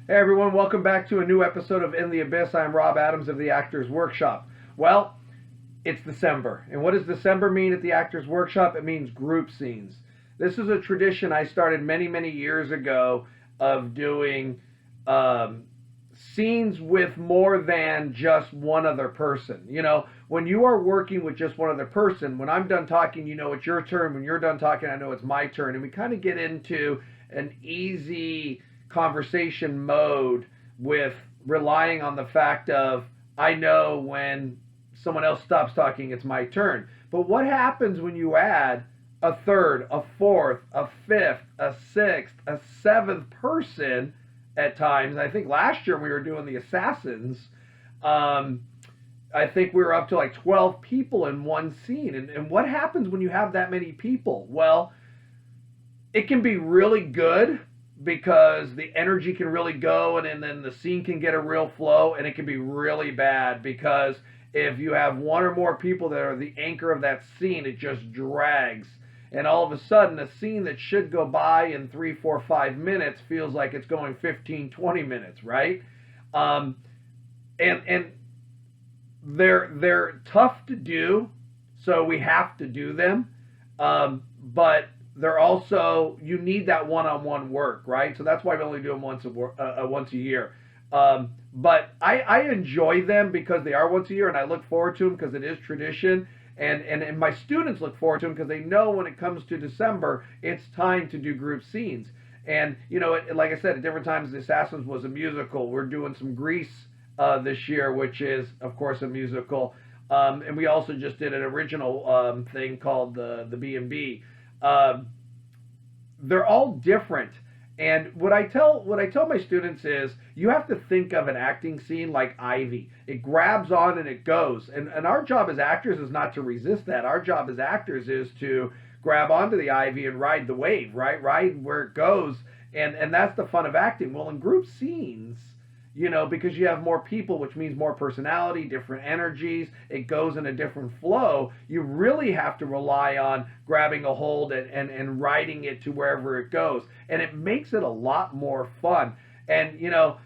Hey everyone, welcome back to a new episode of In the Abyss. I'm Rob Adams of the Actors Workshop. Well, it's December. And what does December mean at the Actors Workshop? It means group scenes. This is a tradition I started many years ago of doing scenes with more than just one other person. You know, when you are working with just one other person, when I'm done talking, you know it's your turn. When you're done talking, I know it's my turn. And we kind of get into an easy conversation mode with relying on the fact of I know when someone else stops talking, it's my turn. But what happens when you add a third, a fourth, a fifth, a sixth, a seventh person at times? I think last year we were doing the Assassins. I think we were up to like 12 people in one scene. And what happens when you have that many people? Well, it can be really good because the energy can really go and then the scene can get a real flow, and it can be really bad because if you have one or more people that are the anchor of that scene, it just drags. And all of a sudden, a scene that should go by in 3, 4, 5 minutes feels like it's going 15, 20 minutes, right? And they're tough to do, so we have to do them. But they're also, you need that one-on-one work, right? So that's why we only do them once a year. But I enjoy them because they are once a year, and I look forward to them because it is tradition. And my students look forward to them because they know when it comes to December, it's time to do group scenes. And, you know, like I said, at different times, The Assassins was a musical. We're doing some Grease this year, which is, of course, a musical. And we also just did an original thing called the B&B. They're all different. And what I tell my students is you have to think of an acting scene like Ivy. It grabs on and it goes. And our job as actors is not to resist that. Our job as actors is to grab onto the Ivy and ride the wave, right? Ride where it goes. And that's the fun of acting. Well, in group scenes, you know, because you have more people, which means more personality, different energies, it goes in a different flow, you really have to rely on grabbing a hold and riding it to wherever it goes. And it makes it a lot more fun. And, you know,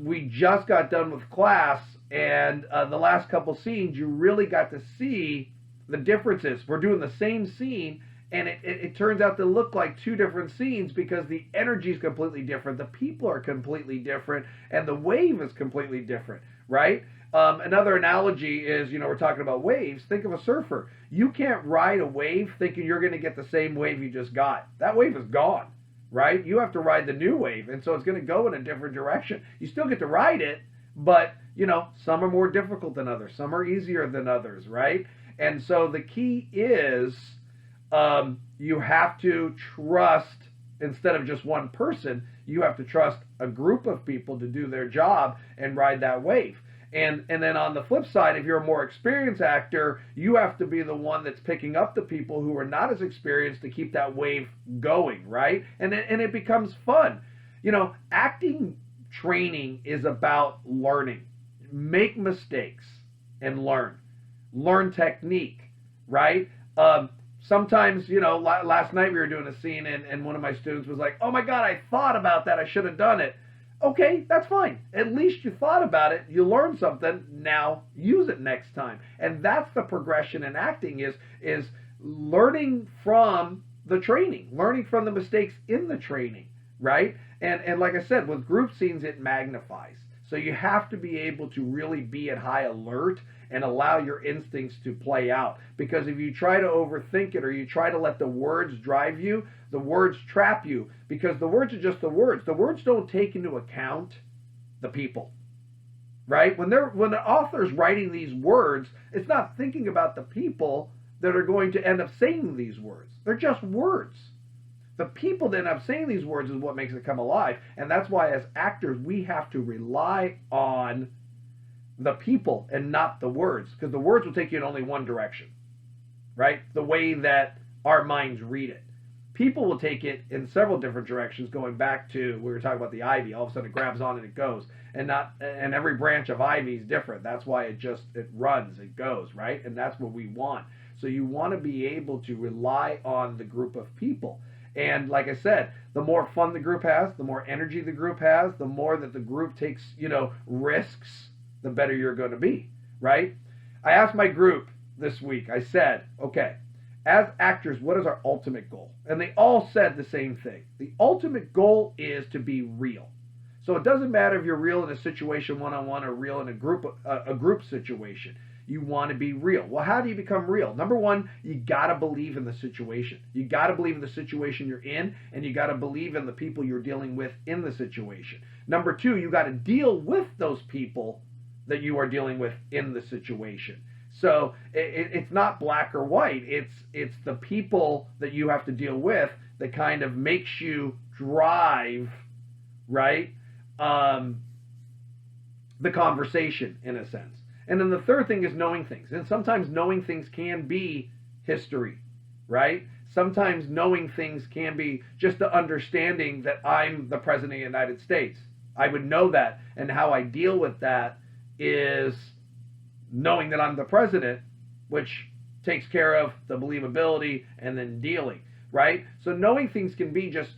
we just got done with class, and the last couple scenes, you really got to see the differences. We're doing the same scene, and it turns out to look like two different scenes because the energy is completely different, the people are completely different, and the wave is completely different, right? Another analogy is, you know, we're talking about waves. Think of a surfer. You can't ride a wave thinking you're going to get the same wave you just got. That wave is gone, right? You have to ride the new wave, and so it's going to go in a different direction. You still get to ride it, but, you know, some are more difficult than others. Some are easier than others, right? And so the key is you have to trust, instead of just one person, you have to trust a group of people to do their job and ride that wave. And then on the flip side, if you're a more experienced actor, you have to be the one that's picking up the people who are not as experienced to keep that wave going, right? And it becomes fun. You know, acting training is about learning. Make mistakes and learn. Learn technique, right? Sometimes, you know, last night we were doing a scene and one of my students was like, oh my God, I thought about that. I should have done it. Okay, that's fine. At least you thought about it. You learned something. Now use it next time. And that's the progression in acting is learning from the training, learning from the mistakes in the training, right? And like I said, with group scenes, it magnifies. So you have to be able to really be at high alert and allow your instincts to play out. Because if you try to overthink it or you try to let the words drive you, the words trap you. Because the words are just the words. The words don't take into account the people, right? When the author's writing these words, it's not thinking about the people that are going to end up saying these words. They're just words. The people that end up saying these words is what makes it come alive. And that's why as actors, we have to rely on the people and not the words, because the words will take you in only one direction, right? The way that our minds read it. People will take it in several different directions, going back to, we were talking about the ivy. All of a sudden it grabs on and it goes. And every branch of ivy is different. That's why it runs, it goes, right? And that's what we want. So you want to be able to rely on the group of people. And like I said, the more fun the group has, the more energy the group has, the more that the group takes, risks, the better you're going to be, right? I asked my group this week, I said, okay, as actors, what is our ultimate goal? And they all said the same thing. The ultimate goal is to be real. So it doesn't matter if you're real in a situation one-on-one or real in a group situation. You want to be real. Well, how do you become real? Number one, you got to believe in the situation. You got to believe in the situation you're in, and you got to believe in the people you're dealing with in the situation. Number two, you got to deal with those people that you are dealing with in the situation. So it's not black or white. It's the people that you have to deal with that kind of makes you drive, right, the conversation in a sense. And then the third thing is knowing things. And sometimes knowing things can be history, right? Sometimes knowing things can be just the understanding that I'm the President of the United States. I would know that. And how I deal with that is knowing that I'm the president, which takes care of the believability and then dealing, right? So knowing things can be just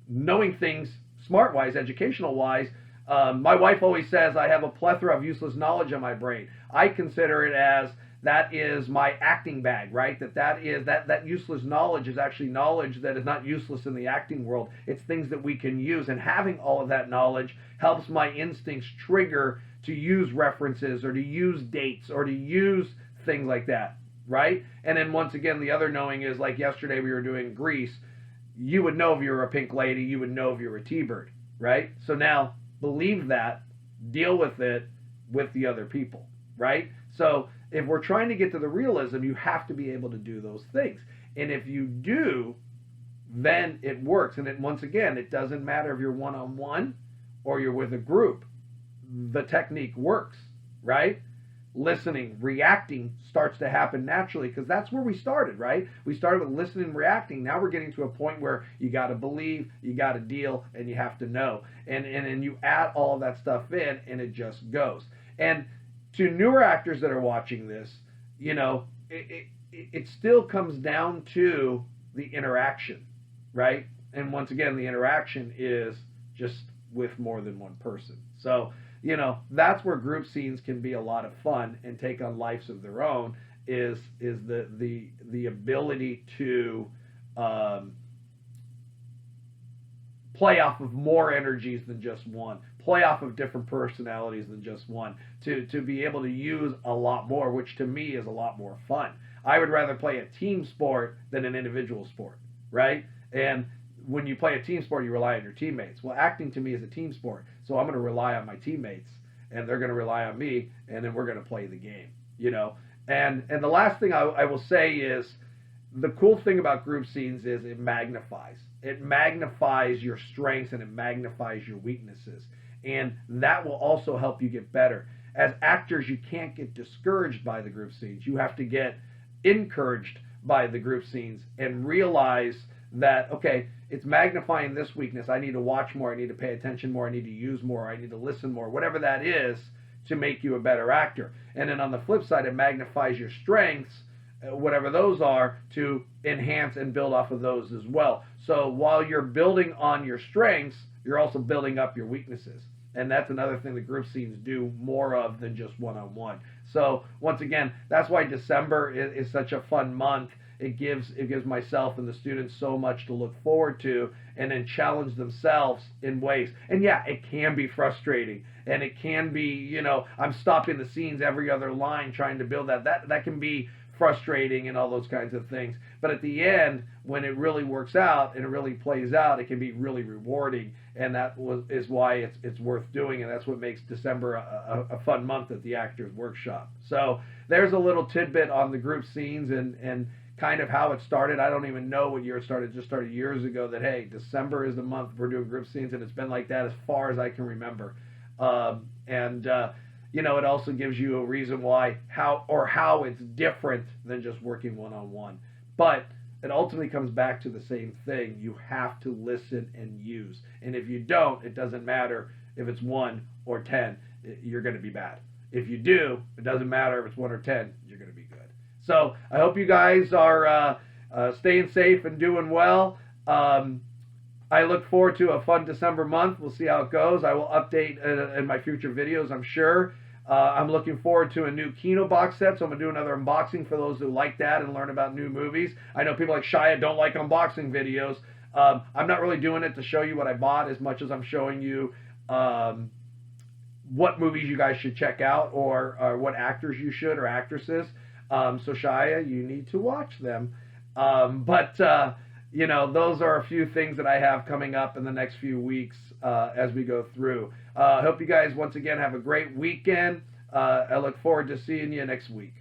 knowing things smart-wise, educational-wise. My wife always says I have a plethora of useless knowledge in my brain. I consider it as that is my acting bag, right? That useless knowledge is actually knowledge that is not useless in the acting world. It's things that we can use, and having all of that knowledge helps my instincts trigger to use references or to use dates or to use things like that, right? And then once again, the other knowing is like yesterday we were doing Grease. You would know if you were a pink lady. You would know if you were a T-Bird, right? So now believe that, deal with it with the other people, right? So if we're trying to get to the realism, you have to be able to do those things. And if you do, then it works. And once again, it doesn't matter if you're one-on-one or you're with a group. The technique works, right? Listening, reacting starts to happen naturally because that's where we started, right? We started with listening and reacting. Now we're getting to a point where you got to believe, you got to deal, and you have to know. And you add all of that stuff in, and it just goes. And to newer actors that are watching this, it still comes down to the interaction, right? And once again, the interaction is just with more than one person. So that's where group scenes can be a lot of fun and take on lives of their own. Is the ability to play off of more energies than just one, play off of different personalities than just one, to be able to use a lot more, which to me is a lot more fun. I would rather play a team sport than an individual sport, right? And when you play a team sport, you rely on your teammates. Well, acting to me is a team sport, so I'm going to rely on my teammates, and they're going to rely on me, and then we're going to play the game, And the last thing I will say is the cool thing about group scenes is it magnifies. It magnifies your strengths and it magnifies your weaknesses, and that will also help you get better. As actors, you can't get discouraged by the group scenes. You have to get encouraged by the group scenes and realize that, okay, it's magnifying this weakness. I need to watch more. I need to pay attention more. I need to use more. I need to listen more. Whatever that is to make you a better actor. And then on the flip side, it magnifies your strengths, whatever those are, to enhance and build off of those as well. So while you're building on your strengths, you're also building up your weaknesses. And that's another thing that group scenes do more of than just one-on-one. So once again, that's why December is such a fun month. It gives myself and the students so much to look forward to, and then challenge themselves in ways. And yeah, it can be frustrating, and it can be, I'm stopping the scenes every other line trying to build that. That can be frustrating and all those kinds of things. But at the end, when it really works out and it really plays out, it can be really rewarding, and is why it's worth doing, and that's what makes December a fun month at the Actors Workshop. So there's a little tidbit on the group scenes and kind of how it started. I don't even know what year it started. It just started years ago that, hey, December is the month we're doing group scenes, and it's been like that as far as I can remember. It also gives you a reason why, how it's different than just working one-on-one. But it ultimately comes back to the same thing. You have to listen and use. And if you don't, it doesn't matter if it's 1 or 10, you're going to be bad. If you do, it doesn't matter if it's 1 or 10, you're going to be good. So I hope you guys are staying safe and doing well. I look forward to a fun December month. We'll see how it goes. I will update in my future videos, I'm sure. I'm looking forward to a new Kino box set, so I'm going to do another unboxing for those who like that and learn about new movies. I know people like Shia don't like unboxing videos. I'm not really doing it to show you what I bought as much as I'm showing you what movies you guys should check out, or what actors you should, or actresses. So Shia, you need to watch them. You know, those are a few things that I have coming up in the next few weeks as we go through. I hope you guys once again have a great weekend. I look forward to seeing you next week.